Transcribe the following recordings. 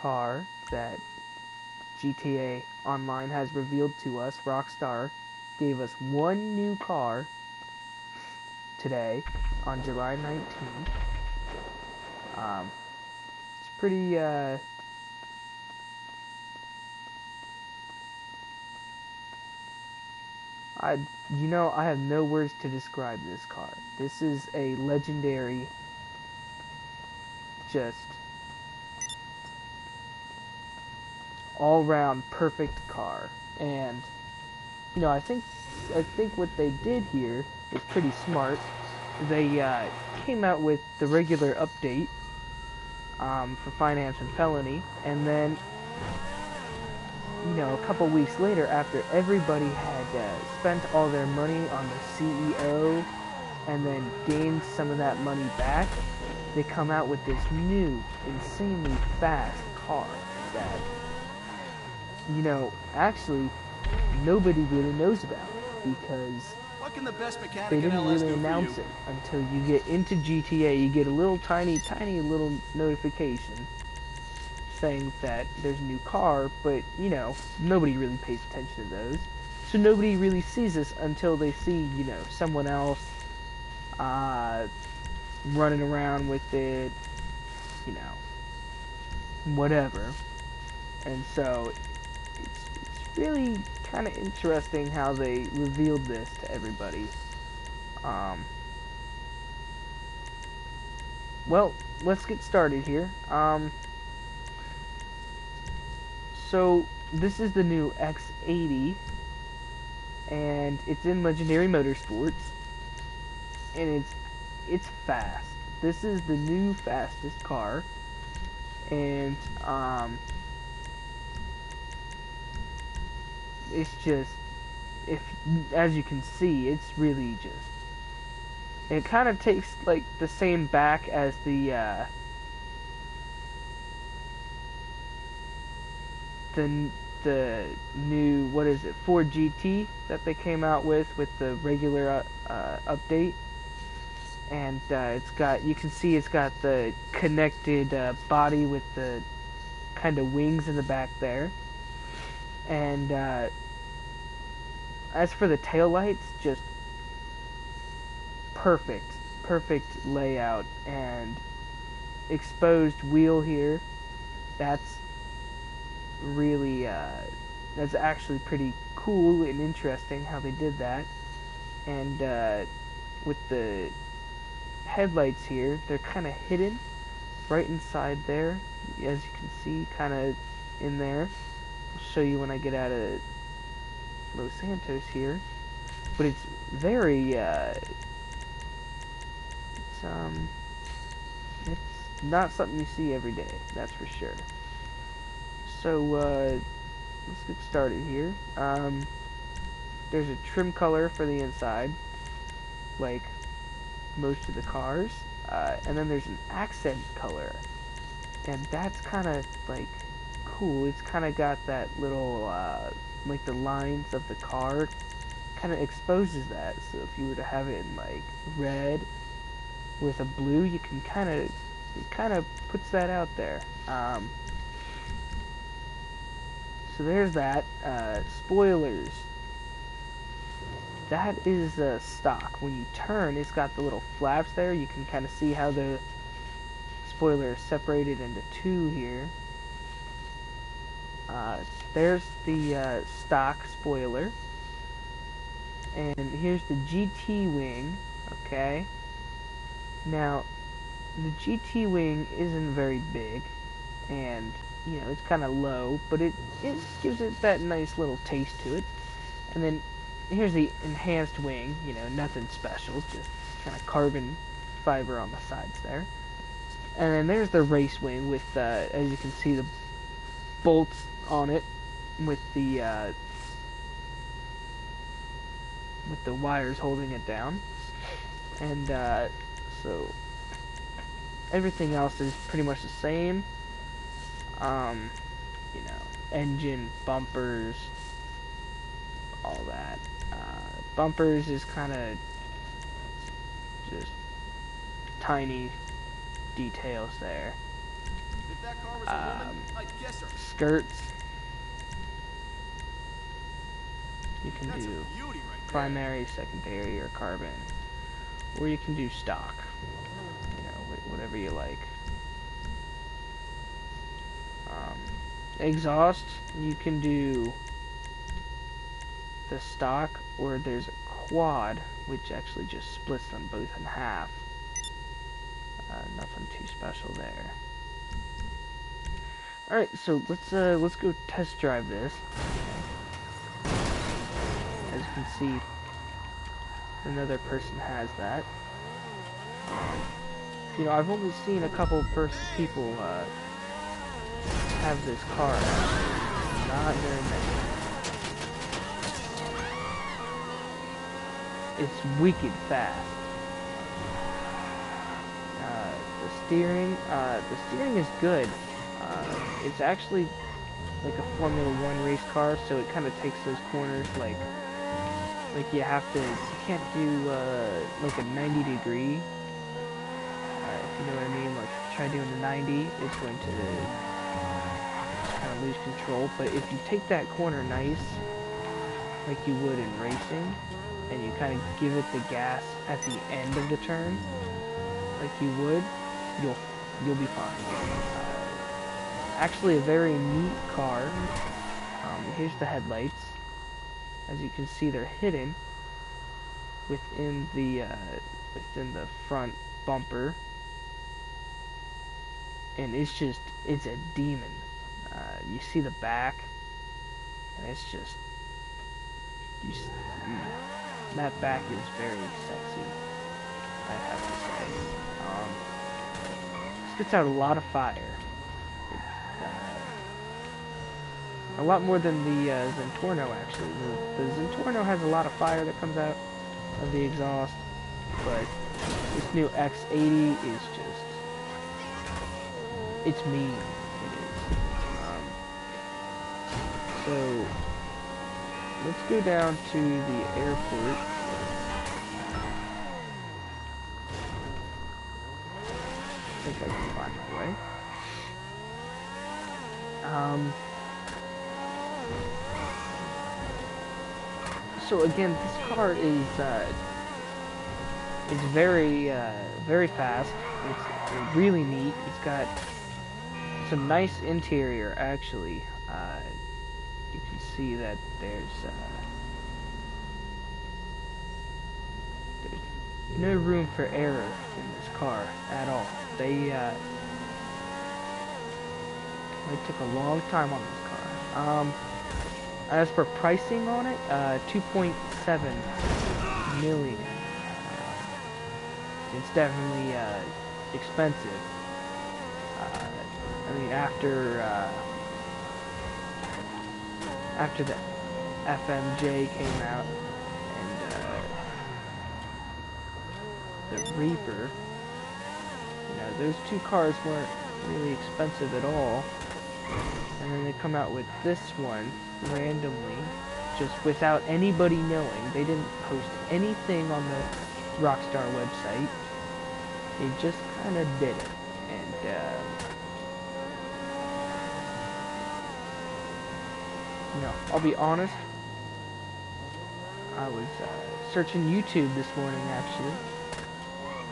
car that GTA Online has revealed to us. Rockstar gave us one new car today on July 19th. It's pretty, I have no words to describe this car. This is a legendary, just all-round perfect car. And I think what they did here is pretty smart. They came out with the regular update for finance and felony, and then a couple weeks later, after everybody had spent all their money on the CEO and then gained some of that money back, they come out with this new, insanely fast car that, actually nobody really knows about, because they didn't really announce it until you get into GTA. You get a little tiny little notification saying that there's a new car, but nobody really pays attention to those, so nobody really sees this until they see someone else running around with it, whatever. And so it's really kind of interesting how they revealed this to everybody. Well, let's get started here. So this is the new X80, and it's in Legendary Motorsports, and it's fast. This is the new fastest car, and it's just, as you can see, it's really just, it kind of takes like the same back as the new, what is it, Ford GT that they came out with the regular update. And you can see it's got the connected body with the kind of wings in the back there. And as for the taillights, just perfect layout, and exposed wheel here. That's really that's actually pretty cool and interesting how they did that. And with the headlights here, they're kind of hidden right inside there, as you can see, kind of in there. I'll show you when I get out of Los Santos here, but it's very it's not something you see every day, that's for sure. So let's get started here. There's a trim color for the inside, like most of the cars, and then there's an accent color, and that's kind of like cool. It's kind of got that little like the lines of the car kind of exposes that, so if you were to have it in like red with a blue, you can it kind of puts that out there. So there's that. Spoilers. That is stock. When you turn, it's got the little flaps there. You can kind of see how the spoiler is separated into two here. There's the stock spoiler. And here's the GT wing. Okay. Now, the GT wing isn't very big, and it's kind of low, but it gives it that nice little taste to it. And then here's the enhanced wing, nothing special, just kind of carbon fiber on the sides there. And then there's the race wing with, as you can see, the bolts on it with the wires holding it down. And so everything else is pretty much the same. Engine, bumpers, all that. Bumpers is kind of just tiny details there. skirts. You can do primary, secondary, or carbon, or you can do stock. You know, whatever you like. Exhaust, you can do the stock, or there's a quad, which actually just splits them both in half. Nothing too special there. Alright, so let's go test drive this. As you can see, another person has that. You know, I've only seen a couple people have this car. Not very many. It's wicked fast. The steering is good. It's actually like a Formula 1 race car, so it kind of takes those corners like you can't do like a 90 degree, if you know what I mean. Like if you try doing a 90, it's going to kind of lose control. But if you take that corner nice, like you would in racing, and you kind of give it the gas at the end of the turn, like you would, you'll be fine. Actually, a very neat car. Here's the headlights. As you can see, they're hidden within the front bumper, and it's a demon. You see the back, and it's just that back is very sexy, I have to say. Spits out a lot of fire. A lot more than the Zentorno, actually. The Zentorno has a lot of fire that comes out of the exhaust, but this new X80 is just, it's mean. It is. So, let's go down to the airport. I think I can find my way. So again, this car is it's very fast. It's really neat. It's got some nice interior, actually. You can see that there's no room for error in this car at all. They took a long time on this car. As for pricing on it, 2.7 million. It's definitely expensive. I mean, after the FMJ came out and the Reaper, you know, those two cars weren't really expensive at all. And then they come out with this one randomly, just without anybody knowing. They didn't post anything on the Rockstar website. They just kind of did it. And you know, I'll be honest, I was searching YouTube this morning, actually,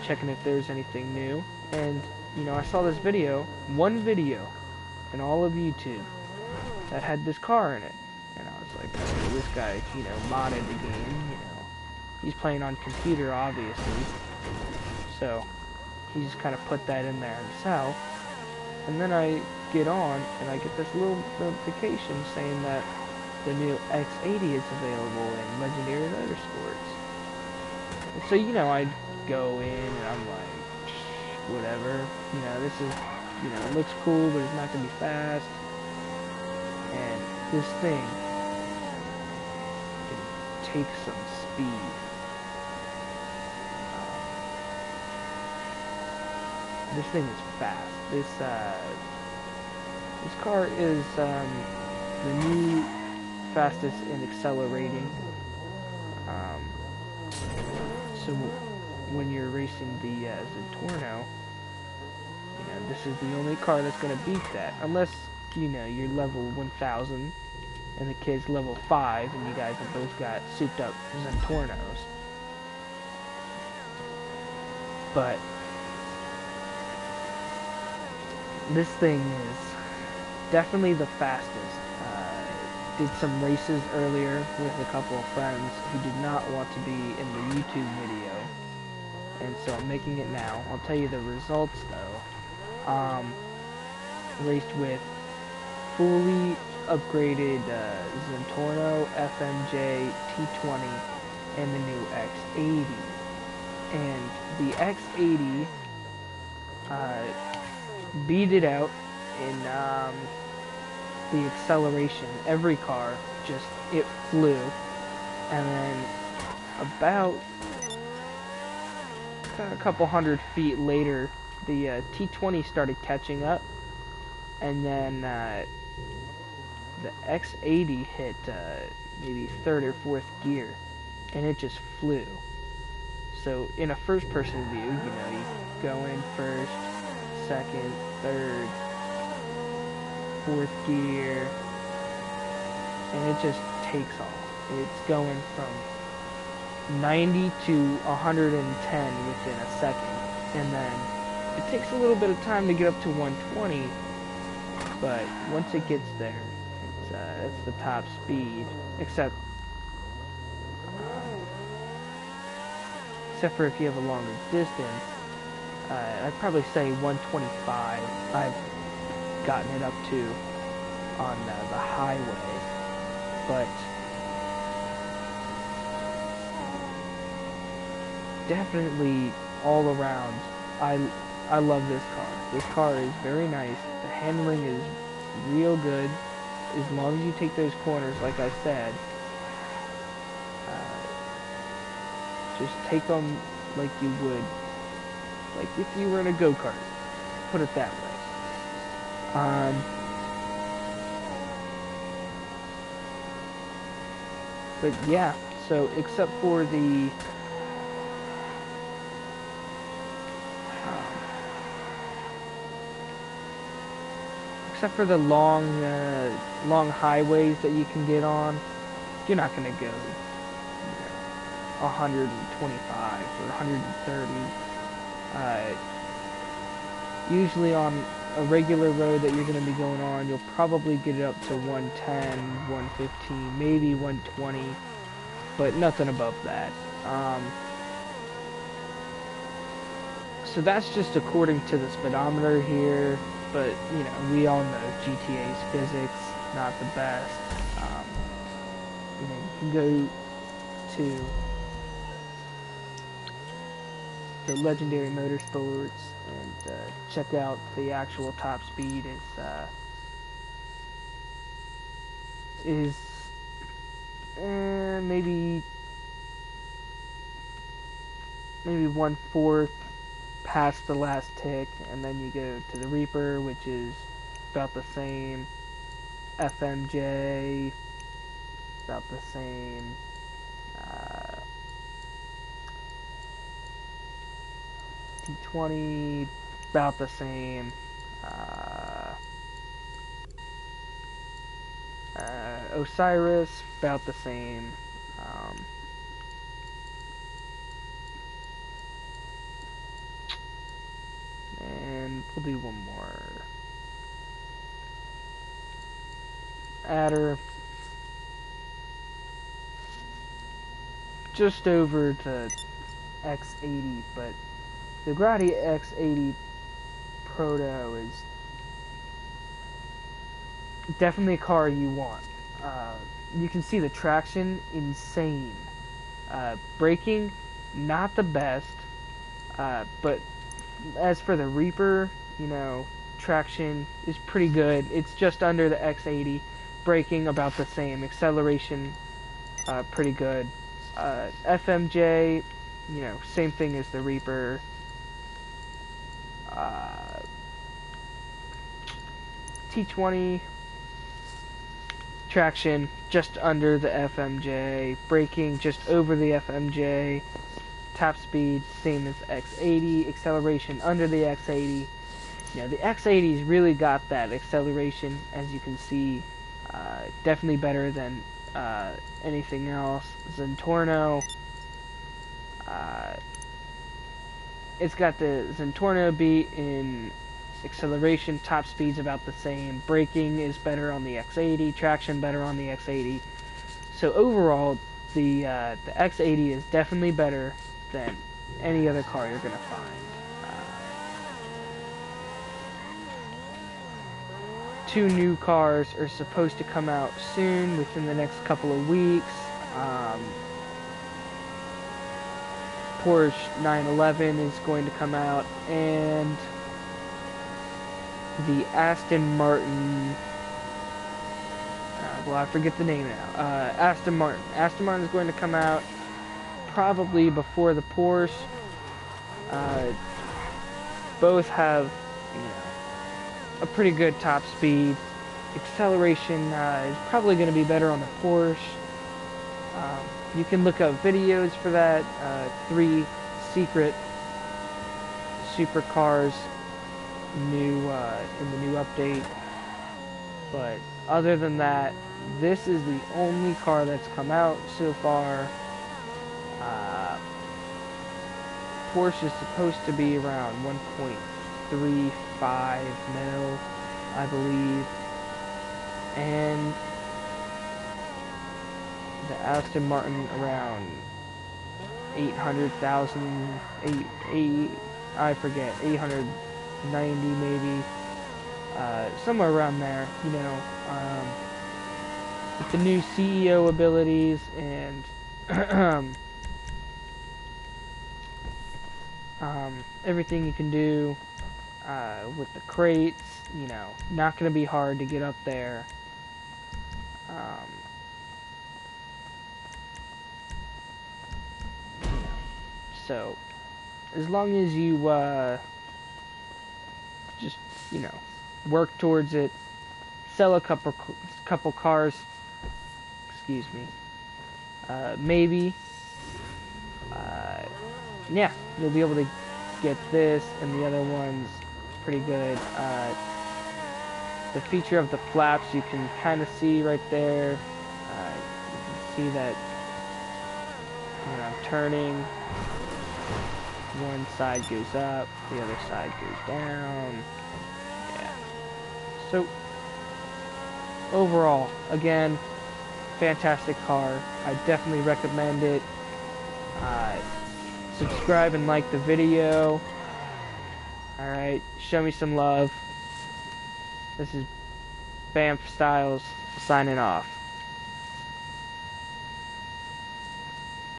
checking if there's anything new, and you know, I saw this video, one video in all of YouTube that had this car in it, and I was like, oh, this guy, you know, modded the game, you know, he's playing on computer, obviously, so he just kind of put that in there himself. And then I get on and I get this little notification saying that the new X80 is available in Legendary Motorsports. And so, you know, I go in and I'm like, whatever, you know, this is, you know, it looks cool, but it's not gonna be fast. And this thing can take some speed. This thing is fast. This car is the new fastest in accelerating. So when you're racing the Zentorno, you know, this is the only car that's going to beat that. Unless, you know, you're level 1000 and the kid's level 5 and you guys have both got souped up Zentornos. But this thing is definitely the fastest. Did some races earlier with a couple of friends who did not want to be in the YouTube video, and so I'm making it now. I'll tell you the results though. Raced with fully upgraded Zentorno FMJ T20 and the new X80, and the X80 beat it out in the acceleration. Every car just, it flew. And then about a couple hundred feet later, the T20 started catching up, and then the X80 hit maybe third or fourth gear, and it just flew. So in a first-person view, you know, you go in first, second, third, fourth gear, and it just takes off. It's going from 90 to 110 within a second, and then it takes a little bit of time to get up to 120, but once it gets there, it's the top speed, except for if you have a longer distance. I'd probably say 125 I've gotten it up to on the highway, but definitely all around, I love this car. This car is very nice. The handling is real good, as long as you take those corners like I said. Just take them like you would, like if you were in a go-kart, put it that way. But yeah, so except for the long highways that you can get on, you're not gonna go 125 or 130. Usually on a regular road that you're going to be going on, you'll probably get it up to 110, 115, maybe 120, but nothing above that. So that's just according to the speedometer here, but you know, we all know GTA's physics not the best. You know, you can go to the Legendary Motorsports and check out the actual top speed is maybe 1/4 past the last tick, and then you go to the Reaper, which is about the same, FMJ about the same, T20 about the same, Osiris about the same, and we'll do one more. Adder just over the X80, but the Grotti X80 Proto is definitely a car you want. You can see the traction, insane. Braking, not the best, but as for the Reaper, you know, traction is pretty good. It's just under the X80. Braking about the same. Acceleration, pretty good. FMJ, you know, same thing as the Reaper. T20, traction just under the FMJ. Braking just over the FMJ. Top speed same as X80. Acceleration under the X80. you know, the X80's really got that acceleration, as you can see. Definitely better than anything else. Zentorno, it's got the Zentorno beat in acceleration. Top speed's about the same. Braking is better on the X80. Traction better on the X80. So overall, the X80 is definitely better than any other car you're gonna find. Two new cars are supposed to come out soon, within the next couple of weeks. Porsche 911 is going to come out, and the Aston Martin, well, I forget the name now. Aston Martin. Aston Martin is going to come out probably before the Porsche. Both have, you know, a pretty good top speed. Acceleration is probably going to be better on the Porsche. You can look up videos for that. 3 secret supercars new in the new update. But other than that, this is the only car that's come out so far. Porsche is supposed to be around 1.35 mil, I believe, and the Aston Martin around 800,000, I forget, 890 maybe, somewhere around there, you know. With the new CEO abilities and everything you can do with the crates, you know, not going to be hard to get up there. So, as long as you just, you know, work towards it, sell a couple cars, excuse me, maybe, yeah, you'll be able to get this and the other ones pretty good. The feature of the flaps you can kind of see right there. You can see that when I'm turning, one side goes up, the other side goes down. Yeah. So, overall, again, fantastic car. I definitely recommend it. Subscribe and like the video. Alright, show me some love. This is BAMFstiles signing off.